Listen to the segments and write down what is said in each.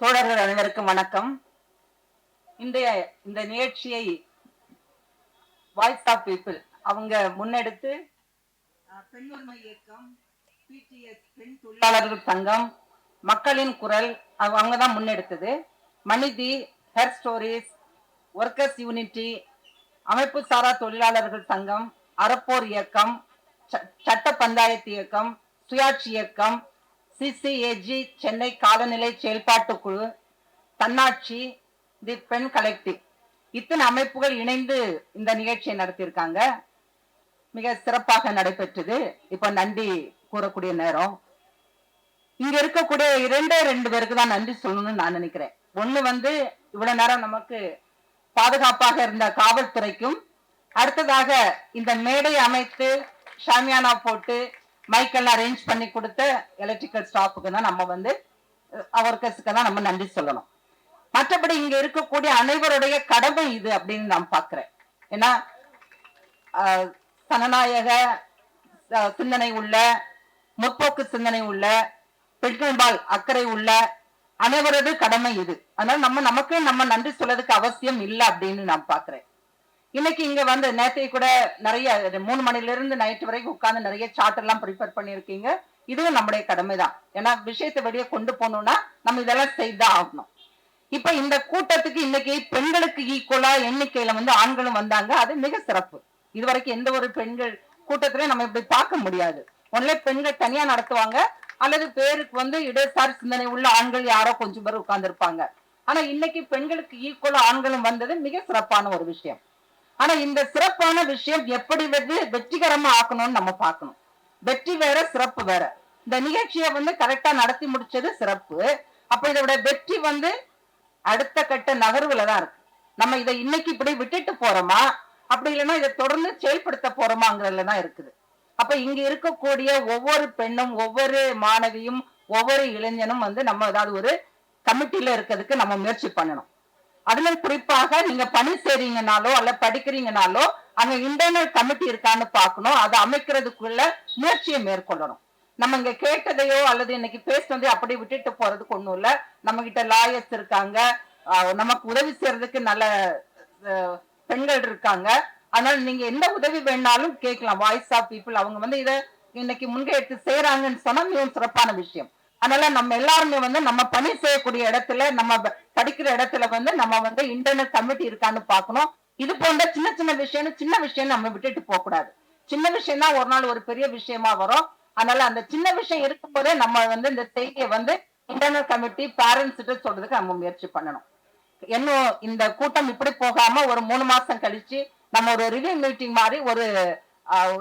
தோழர்கள் அனைவருக்கும் வணக்கம். இந்த நிகழ்ச்சியை வாய்ஸ் ஆஃப் பீப்புள் அவங்க முன்னெடுத்து பெண் உரிமை இயக்கம், பிடிஎஸ் பெண் தொழிலாளர்கள் சங்கம், மக்களின் குரல் அவங்க தான் முன்னெடுத்தது. மனிதி, ஹெர் ஸ்டோரிஸ், ஒர்க்கர்ஸ் யூனிட்டி, அமைப்பு சாரா தொழிலாளர்கள் சங்கம், அறப்போர் இயக்கம், சட்ட பஞ்சாயத்து இயக்கம், சுயாட்சி இயக்கம், சிசிஏஜி சென்னை காலநிலை செயல்பாட்டு குழு, தன்னாட்சி, தி பெண் கலெக்டிவ், இத்தனை அமைப்புகள் இணைந்து இந்த நிகழ்ச்சியை நடத்தியிருக்காங்க. மிக சிறப்பாக நடைபெற்றது. இப்ப நன்றி கூறக்கூடிய நேரம். இங்க இருக்கக்கூடிய ரெண்டு பேருக்கு தான் நன்றி சொல்லணும்னு நான் நினைக்கிறேன். ஒண்ணு இவ்வளவு நேரம் நமக்கு பாதுகாப்பாக இருந்த காவல்துறைக்கும், அடுத்ததாக இந்த மேடை அமைத்து ஷாமியானா போட்டு மைக்கெல்லாம் அரேஞ்ச் பண்ணி கொடுத்த எலக்ட்ரிக்கல் ஸ்டாஃபுக்கு தான் நம்ம அவர்க்கு தான் நம்ம நன்றி சொல்லணும். மற்றபடி இங்க இருக்கக்கூடிய அனைவருடைய கடமை இது அப்படின்னு நான் பாக்குறேன். ஏன்னா சனநாயக சிந்தனை உள்ள, முற்போக்கு சிந்தனை உள்ள, பெண்கள்பால் அக்கறை உள்ள அனைவரது கடமை இது. அதனால நமக்கு நம்ம நன்றி சொல்றதுக்கு அவசியம் இல்லை அப்படின்னு நான் பாக்குறேன். இன்னைக்கு இங்க நேற்றை கூட நிறைய 3 மணில இருந்து நைட் வரைக்கும் உட்கார்ந்து நிறைய சார்ட் எல்லாம் ப்ரிப்பேர் பண்ணிருக்கீங்க. இதுவும் நம்முடைய கடமை தான். ஏன்னா விஷயத்தை வெளியே கொண்டு போகணும்னா நம்ம இதெல்லாம் செய்துதான் ஆகணும். இப்ப இந்த கூட்டத்துக்கு இன்னைக்கு பெண்களுக்கு ஈக்குவலா எண்ணிக்கையில ஆண்களும் வந்தாங்க. அது மிக சிறப்பு. இதுவரைக்கும் எந்த ஒரு பெண்கள் கூட்டத்திலையும் நம்ம இப்படி பார்க்க முடியாது. ஒன்லே பெண்கள் தனியா நடத்துவாங்க, அல்லது பேருக்கு இடதுசாரி சிந்தனை உள்ள ஆண்கள் யாரோ கொஞ்சம் பேர் உட்கார்ந்து இருப்பாங்க. ஆனா இன்னைக்கு பெண்களுக்கு ஈக்குவலா ஆண்களும் வந்தது மிக சிறப்பான ஒரு விஷயம். ஆனா இந்த சிறப்பான விஷயம் எப்படி வெற்றிகரமா ஆக்கணும்னு நம்ம பார்க்கணும். வெற்றி வேற, சிறப்பு வேற. இந்த நிகழ்ச்சியை கரெக்டா நடத்தி முடிச்சது சிறப்பு. அப்ப இதோட வெற்றி அடுத்த கட்ட நகர்வுல தான் இருக்கு. நம்ம இதை இன்னைக்கு இப்படி விட்டுட்டு போறோமா, அப்படி இல்லைன்னா இதை தொடர்ந்து செயல்படுத்த போறோமாங்கிறதுல தான் இருக்குது. அப்ப இங்க இருக்கக்கூடிய ஒவ்வொரு பெண்ணும், ஒவ்வொரு மாணவியும், ஒவ்வொரு இளைஞனும் நம்ம ஏதாவது ஒரு கமிட்டியில இருக்கிறதுக்கு நம்ம முயற்சி பண்ணணும். அதுல குறிப்பாக நீங்க பணி செய்றீங்கனாலோ அல்ல படிக்கிறீங்கனாலோ அங்க இன்டர்னல் கமிட்டி இருக்கான்னு பார்க்கணும். அதை அமைக்கிறதுக்குள்ள முயற்சியை மேற்கொள்ளணும். நம்ம இங்க கேட்டதையோ அல்லது இன்னைக்கு பேசுனதே அப்படி விட்டுட்டு போறதுக்கு ஒண்ணும் இல்ல. நம்ம கிட்ட லாயர்ஸ் இருக்காங்க, நமக்கு உதவி செய்யறதுக்கு நல்ல பெண்கள் இருக்காங்க. அதனால நீங்க எந்த உதவி வேணாலும் கேட்கலாம். வாய்ஸ் ஆஃப் பீப்புள் அவங்க இதை இன்னைக்கு முன்கையெடுத்து செய்யறாங்கன்னு சொன்னா மிகவும் சிறப்பான விஷயம். அதனால நம்ம எல்லாருமே நம்ம பணி செய்யக்கூடிய இடத்துல, நம்ம படிக்கிற இடத்துல நம்ம இன்டர்னல் கமிட்டி இருக்கான்னு பார்க்கணும். இது போன்ற சின்ன விஷயம் நம்ம விட்டுட்டு போக கூடாது. சின்ன விஷயம் தான் ஒரு நாள் ஒரு பெரிய விஷயமா வரும். அதனால அந்த சின்ன விஷயம் இருக்கும் போதே நம்ம இந்த செய்தியை இன்டர்னல் கமிட்டி பேரண்ட்ஸ் கிட்ட சொல்றதுக்கு நம்ம முயற்சி பண்ணணும். இன்னும் இந்த கூட்டம் இப்படி போகாம ஒரு 3 மாசம் கழிச்சு நம்ம ஒரு ரிவ்யூ மீட்டிங் மாதிரி ஒரு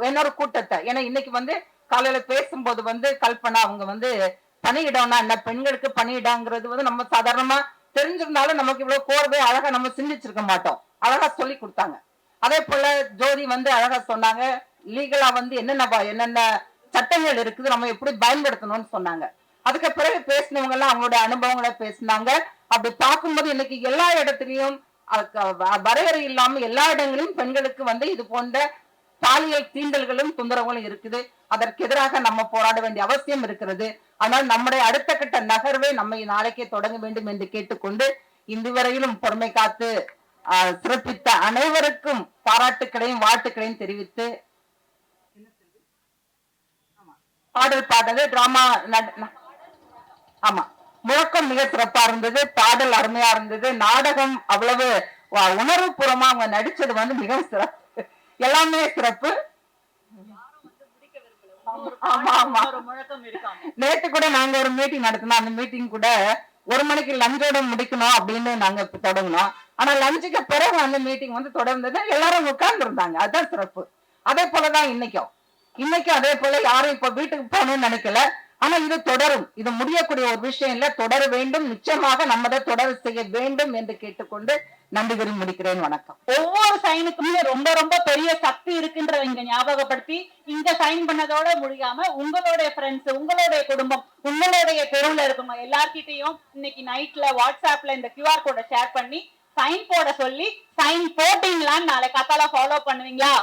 இன்னொரு கூட்டத்தை, ஏன்னா இன்னைக்கு காலையில பேசும்போது கல்பனா அவங்க பணியிடம்னா என்ன, பெண்களுக்கு பணியிடங்கிறது நம்ம சாதாரணமா தெரிஞ்சிருந்தாலும் நமக்கு இவ்வளவு கோர்வை அழகா நம்ம சிந்திச்சிருக்க மாட்டோம். அழகா சொல்லி கொடுத்தாங்க. அதே போல ஜோதி அழகா சொன்னாங்க. லீகலா என்னென்ன சட்டங்கள் இருக்குது, நம்ம எப்படி பயன்படுத்தணும்னு சொன்னாங்க. அதுக்கு பிறகு பேசினவங்க எல்லாம் அவங்களோட அனுபவங்களை பேசினாங்க. அப்படி பார்க்கும்போது இன்னைக்கு எல்லா இடத்துலயும் வரையறை இல்லாம எல்லா இடங்களிலும் பெண்களுக்கு இது போன்ற பாலியல் தீண்டல்களும் தொந்தரவுகளும் இருக்குது. அதற்கு எதிராக நம்ம போராட வேண்டிய அவசியம் இருக்கிறது. ஆனால் நம்முடைய அடுத்த கட்ட நகர்வை நம்ம நாளைக்கே தொடங்க வேண்டும் என்று கேட்டுக்கொண்டு, இதுவரையிலும் பொறுமை காத்து சிறப்பித்த அனைவருக்கும் பாராட்டுக்களையும் வாழ்த்துக்களையும் தெரிவித்து, பாடல் பாடுறது டிராமா, ஆமா, முழக்கம் மிக சிறப்பா இருந்தது. பாடல் அருமையா இருந்தது. நாடகம் அவ்வளவு உணர்வு பூர்வமா அவங்க நடிச்சது மிகவும் சிறப்பு. எல்லாமே சிறப்பு. நேற்று கூட நாங்க ஒரு மீட்டிங் நடத்தினோம். அந்த மீட்டிங் கூட 1 மணிக்கு லஞ்சோட முடிக்கணும் அப்படின்னு நாங்க தொடங்கினோம். ஆனா லஞ்சுக்கு பிறகு அந்த மீட்டிங் தொடர்ந்தது. எல்லாரும் உட்கார்ந்து இருந்தாங்க. அதுதான் சிறப்பு. அதே போலதான் இன்னைக்கும் அதே போல யாரும் இப்ப வீட்டுக்கு போகணும்னு நினைக்கல. ஆனா இது தொடரும். இது முடியக்கூடிய ஒரு விஷயம் இல்ல, தொடர வேண்டும். நிச்சயமாக நம்ம தொடர செய்ய வேண்டும் என்று கேட்டுக்கொண்டு நன்றி கூறி முடிக்கிறேன். வணக்கம். ஒவ்வொரு சைனுக்குமே ரொம்ப ரொம்ப பெரிய சக்தி இருக்குன்றத இங்க ஞாபகப்படுத்தி, இங்க சைன் பண்ணதோட முடியாம உங்களுடைய ஃப்ரெண்ட்ஸ், உங்களுடைய குடும்பம், உங்களுடைய தெருவுல இருக்கவங்க எல்லார்கிட்டையும் இன்னைக்கு நைட்ல வாட்ஸ்அப்ல இந்த QR கோடை ஷேர் பண்ணி சைன் போட சொல்லி, சைன் போட்டீங்களான்னு நாளை காத்தால ஃபாலோ பண்ணுவீங்களா?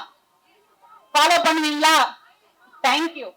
தேங்க்யூ.